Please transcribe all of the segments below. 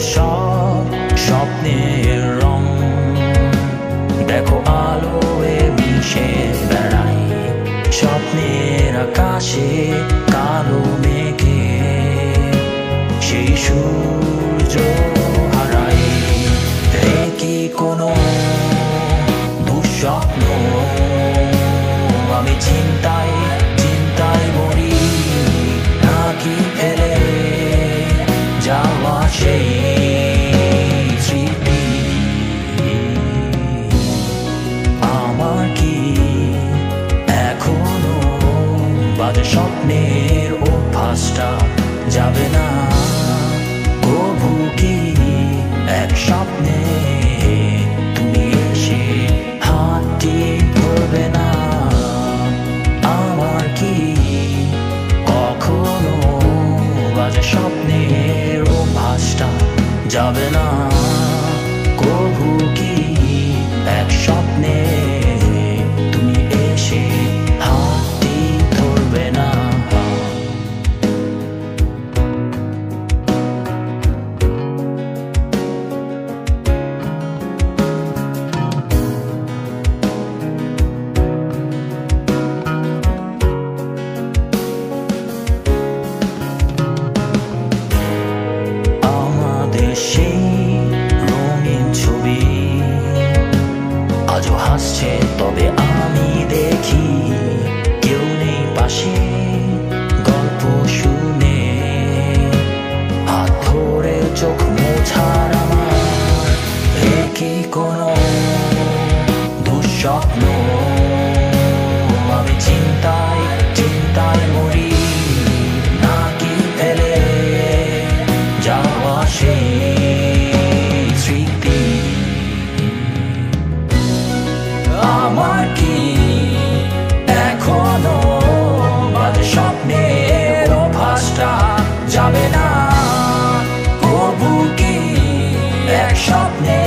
সব স্বপ্নের রং দেখো আলোয় মিশে বেড়াই স্বপ্নের আকাশে কালো মেঘে সেই সূর্য হারাই কি কোনো দুঃস্বপ্ন আমি চিন্তায় চিন্তায় মরি নাকি ফেলে যাওয়া সেই স্মৃতি আমার কি এখনো বাজে স্বপ্নের অভ্যাসটা যাবে না কবু কি এক স্বপ্নে তুমি এসে হাতটি ধরবে না আমার কি কখনো বাজে স্বপ্নের অভ্যাসটা যাবে না কবু কি এক স্বপ্নে তুমি এসে হাতটি ধরবে না সেই রঙিন ছবি আজও হাসছে তবে আমি দেখি কেউ নেই পাশে গল্প শুনে হাত ধরে চোখ মোছার আমার কি কোনো দুঃস্বপ্ন আমি চিন্তায় চিন্তায় মরি নাকি ফেলে যাওয়া সেই স্মৃতি আমার কি এখনো বাজে স্বপ্নের অভ্যাসটা যাবে না কবু কি এক স্বপ্নে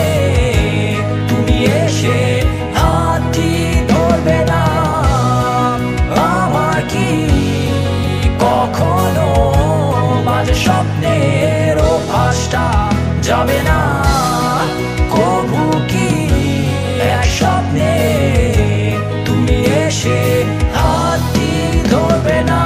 তুমি এসে হাতটি ধরবে না আমার কি কখনো বাজে স্বপ্নের অভ্যাসটা যাবে না কবু কি এক স্বপ্নে তুমি এসে হাতটি ধরবে না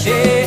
Yeah.